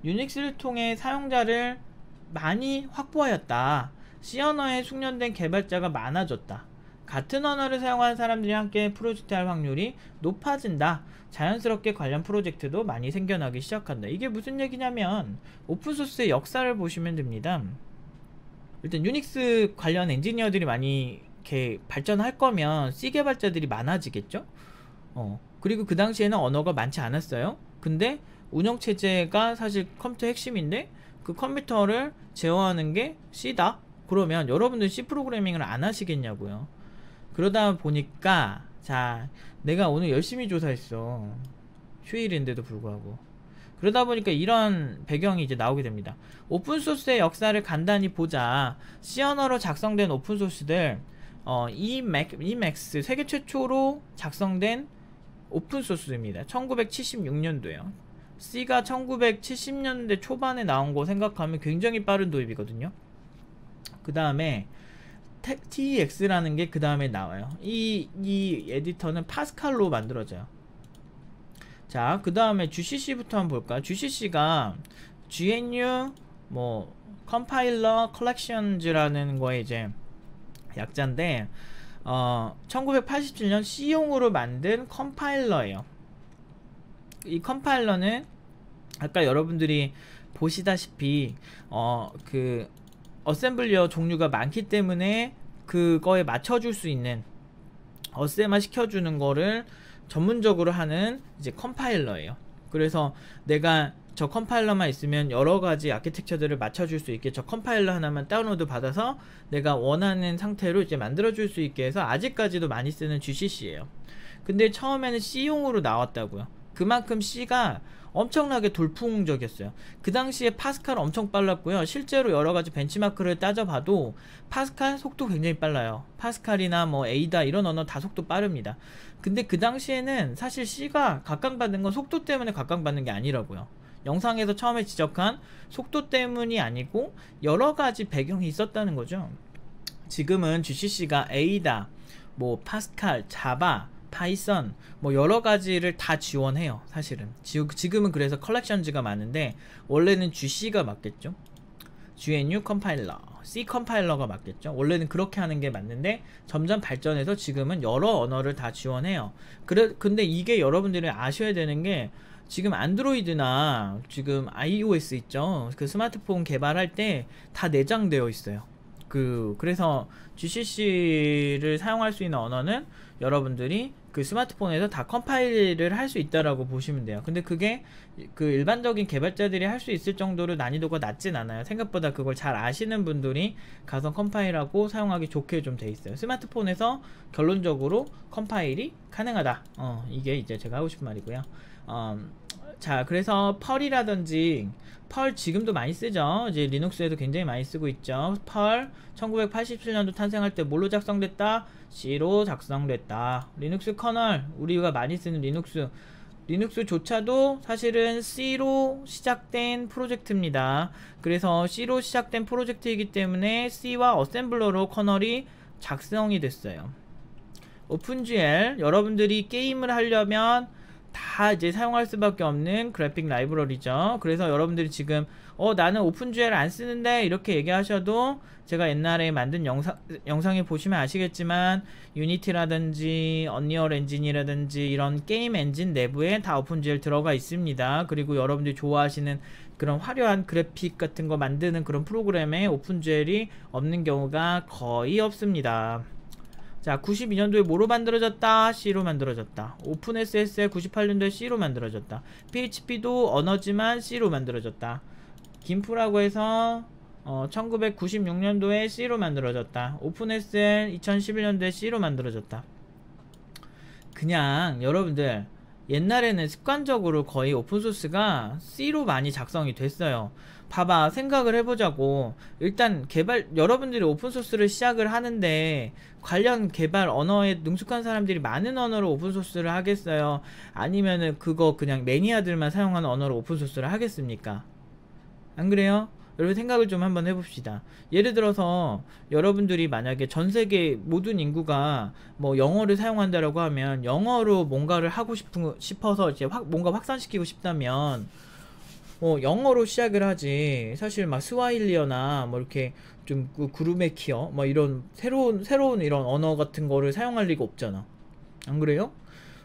유닉스를 통해 사용자를 많이 확보하였다. C 언어에 숙련된 개발자가 많아졌다. 같은 언어를 사용하는 사람들이 함께 프로젝트 할 확률이 높아진다. 자연스럽게 관련 프로젝트도 많이 생겨나기 시작한다. 이게 무슨 얘기냐면 오픈소스의 역사를 보시면 됩니다. 일단 유닉스 관련 엔지니어들이 많이 이렇게 발전할 거면 C 개발자들이 많아지겠죠. 그리고 그 당시에는 언어가 많지 않았어요. 근데 운영체제가 사실 컴퓨터 핵심인데 그 컴퓨터를 제어하는 게 C다? 그러면 여러분들 C 프로그래밍을 안 하시겠냐고요. 그러다 보니까 자, 내가 오늘 열심히 조사했어. 휴일인데도 불구하고. 그러다 보니까 이런 배경이 이제 나오게 됩니다. 오픈소스의 역사를 간단히 보자. C 언어로 작성된 오픈소스들 Emacs 세계 최초로 작성된 오픈소스입니다. 1976년도에요. C가 1970년대 초반에 나온 거 생각하면 굉장히 빠른 도입이거든요. 그 다음에 TEX라는 게 그 다음에 나와요. 이 에디터는 파스칼로 만들어져요. 자, 그 다음에 GCC부터 한번 볼까요? GCC가 GNU 컴파일러 컬렉션즈라는 거에 이제 약자인데 1987년 C용으로 만든 컴파일러예요. 이 컴파일러는 아까 여러분들이 보시다시피 그 어셈블리어 종류가 많기 때문에 그거에 맞춰줄 수 있는 어셈화 시켜주는 거를 전문적으로 하는 이제 컴파일러예요. 그래서 내가 저 컴파일러만 있으면 여러가지 아키텍처들을 맞춰줄 수 있게 저 컴파일러 하나만 다운로드 받아서 내가 원하는 상태로 이제 만들어줄 수 있게 해서 아직까지도 많이 쓰는 GCC예요. 근데 처음에는 C용으로 나왔다고요. 그만큼 C가 엄청나게 돌풍적이었어요. 그 당시에 파스칼 엄청 빨랐고요. 실제로 여러가지 벤치마크를 따져봐도 파스칼 속도 굉장히 빨라요. 파스칼이나 에이다 이런 언어 다 속도 빠릅니다. 근데 그 당시에는 사실 C가 각광받는 건 속도 때문에 각광받는 게 아니라고요. 영상에서 처음에 지적한 속도 때문이 아니고 여러가지 배경이 있었다는 거죠. 지금은 GCC가 에이다, 파스칼, 자바, 파이썬 여러가지를 다 지원해요. 사실은 지금은 그래서 컬렉션즈가 많은데 원래는 GC가 맞겠죠. GNU 컴파일러, C 컴파일러가 맞겠죠. 원래는 그렇게 하는 게 맞는데 점점 발전해서 지금은 여러 언어를 다 지원해요. 근데 이게 여러분들이 아셔야 되는 게 지금 안드로이드나 지금 iOS 있죠. 그 스마트폰 개발할 때 다 내장되어 있어요. 그래서 GCC를 사용할 수 있는 언어는 여러분들이 그 스마트폰에서 다 컴파일을 할 수 있다라고 보시면 돼요. 근데 그게 그 일반적인 개발자들이 할 수 있을 정도로 난이도가 낮진 않아요. 생각보다 그걸 잘 아시는 분들이 가서 컴파일하고 사용하기 좋게 좀 돼 있어요. 스마트폰에서 결론적으로 컴파일이 가능하다. 이게 이제 제가 하고 싶은 말이고요. 자, 그래서 펄이라든지 펄 지금도 많이 쓰죠. 이제 리눅스에도 굉장히 많이 쓰고 있죠. 펄 1987년도 탄생할 때 뭘로 작성됐다? C로 작성됐다. 리눅스 커널 우리가 많이 쓰는 리눅스조차도 사실은 C로 시작된 프로젝트입니다. 그래서 C로 시작된 프로젝트이기 때문에 C와 어셈블러로 커널이 작성이 됐어요. 오픈GL 여러분들이 게임을 하려면 다 이제 사용할 수밖에 없는 그래픽 라이브러리죠. 그래서 여러분들이 지금 나는 오픈GL 안 쓰는데 이렇게 얘기하셔도 제가 옛날에 만든 영상에 보시면 아시겠지만 유니티라든지 언리얼 엔진이라든지 이런 게임 엔진 내부에 다 오픈GL 들어가 있습니다. 그리고 여러분들이 좋아하시는 그런 화려한 그래픽 같은 거 만드는 그런 프로그램에 오픈GL이 없는 경우가 거의 없습니다. 자, 92년도에 뭐로 만들어졌다? C로 만들어졌다. 오픈SSL 98년도에 C로 만들어졌다. PHP도 언어지만 C로 만들어졌다. 김프라고 해서 1996년도에 C로 만들어졌다. 오픈SL 2011년도에 C로 만들어졌다. 그냥 여러분들 옛날에는 습관적으로 거의 오픈소스가 C로 많이 작성이 됐어요. 봐봐, 생각을 해보자고. 일단 여러분들이 오픈소스를 시작을 하는데 관련 개발 언어에 능숙한 사람들이 많은 언어로 오픈소스를 하겠어요? 아니면은 그거 그냥 매니아들만 사용하는 언어로 오픈소스를 하겠습니까? 안 그래요? 여러분 생각을 좀 한번 해봅시다. 예를 들어서 여러분들이 만약에 전세계 모든 인구가 영어를 사용한다라고 하면 영어로 뭔가를 하고 싶어서 이제 뭔가 확산시키고 싶다면 영어로 시작을 하지. 사실 막 스와힐리어나 뭐 이렇게 좀 구르메키어 뭐 이런 새로운 이런 언어 같은 거를 사용할 리가 없잖아. 안 그래요?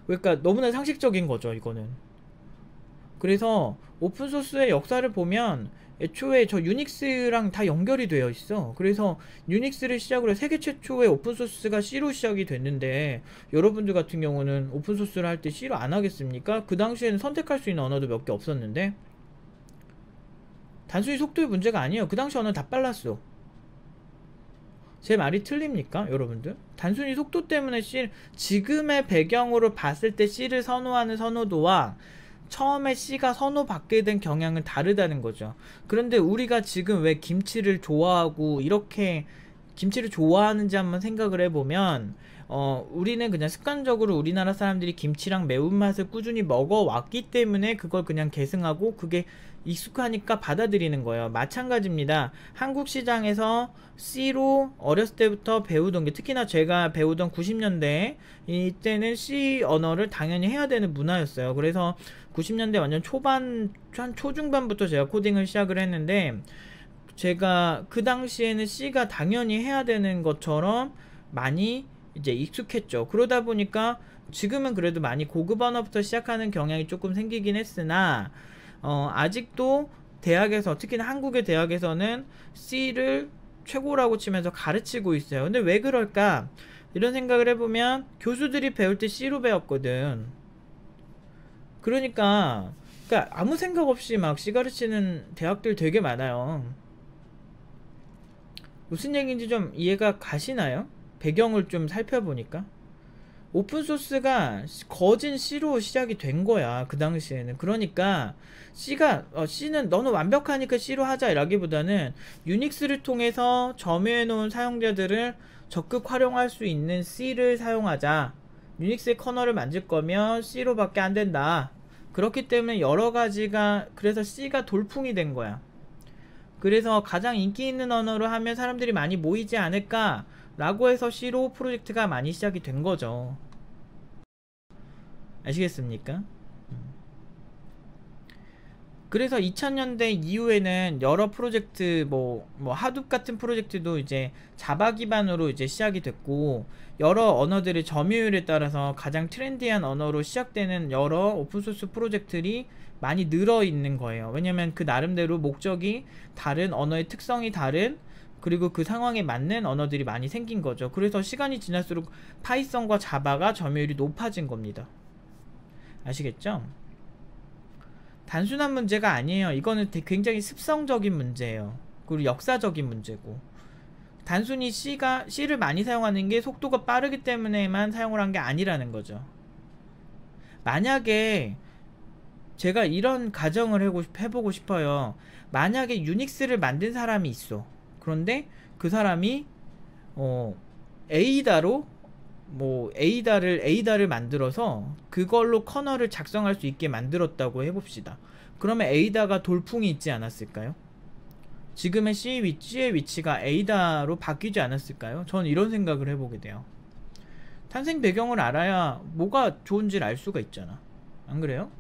그러니까 너무나 상식적인 거죠, 이거는. 그래서 오픈소스의 역사를 보면 애초에 저 유닉스랑 다 연결이 되어 있어. 그래서 유닉스를 시작으로 세계 최초의 오픈소스가 C로 시작이 됐는데, 여러분들 같은 경우는 오픈소스를 할 때 C로 안 하겠습니까? 그 당시에는 선택할 수 있는 언어도 몇 개 없었는데. 단순히 속도의 문제가 아니에요. 그 당시 언어는 다 빨랐어. 제 말이 틀립니까, 여러분들? 단순히 속도 때문에 지금의 배경으로 봤을 때 C를 선호하는 선호도와 처음에 C가 선호받게 된 경향은 다르다는 거죠. 그런데 우리가 지금 왜 김치를 좋아하고 이렇게 김치를 좋아하는지 한번 생각을 해보면, 우리는 그냥 습관적으로 우리나라 사람들이 김치랑 매운맛을 꾸준히 먹어왔기 때문에 그걸 그냥 계승하고 그게 익숙하니까 받아들이는 거예요. 마찬가지입니다. 한국 시장에서 C로 어렸을 때부터 배우던 게, 특히나 제가 배우던 90년대 이때는 C 언어를 당연히 해야 되는 문화였어요. 그래서 90년대 완전 초반, 한 초중반부터 제가 코딩을 시작을 했는데, 제가 그 당시에는 C가 당연히 해야 되는 것처럼 많이 이제 익숙했죠. 그러다 보니까 지금은 그래도 많이 고급 언어부터 시작하는 경향이 조금 생기긴 했으나, 아직도 대학에서, 특히나 한국의 대학에서는 C를 최고라고 치면서 가르치고 있어요. 근데 왜 그럴까? 이런 생각을 해보면 교수들이 배울 때 C로 배웠거든. 그러니까 아무 생각 없이 막 C 가르치는 대학들 되게 많아요. 무슨 얘기인지 좀 이해가 가시나요? 배경을 좀 살펴보니까 오픈소스가 거진 C로 시작이 된 거야, 그 당시에는. 그러니까 C는 너는 완벽하니까 C로 하자 라기보다는 유닉스를 통해서 점유해 놓은 사용자들을 적극 활용할 수 있는 C를 사용하자. 유닉스의 커널을 만질 거면 C로 밖에 안 된다. 그렇기 때문에 여러가지가, 그래서 C가 돌풍이 된 거야. 그래서 가장 인기 있는 언어로 하면 사람들이 많이 모이지 않을까 라고 해서 C로 프로젝트가 많이 시작이 된 거죠. 아시겠습니까? 그래서 2000년대 이후에는 여러 프로젝트, 뭐 하둡 같은 프로젝트도 이제 자바 기반으로 이제 시작이 됐고, 여러 언어들의 점유율에 따라서 가장 트렌디한 언어로 시작되는 여러 오픈소스 프로젝트들이 많이 늘어 있는 거예요. 왜냐면 그 나름대로 목적이 다른, 언어의 특성이 다른, 그리고 그 상황에 맞는 언어들이 많이 생긴 거죠. 그래서 시간이 지날수록 파이썬과 자바가 점유율이 높아진 겁니다. 아시겠죠? 단순한 문제가 아니에요. 이거는 굉장히 습성적인 문제예요. 그리고 역사적인 문제고, 단순히 C를 많이 사용하는 게 속도가 빠르기 때문에만 사용을 한 게 아니라는 거죠. 만약에 제가 이런 가정을 해보고 싶어요. 만약에 유닉스를 만든 사람이 있어. 그런데 그 사람이 에이다를 만들어서 그걸로 커널을 작성할 수 있게 만들었다고 해봅시다. 그러면 에이다가 돌풍이 있지 않았을까요? 지금의 C의 위치가 에이다로 바뀌지 않았을까요? 전 이런 생각을 해보게 돼요. 탄생 배경을 알아야 뭐가 좋은지를 알 수가 있잖아. 안 그래요?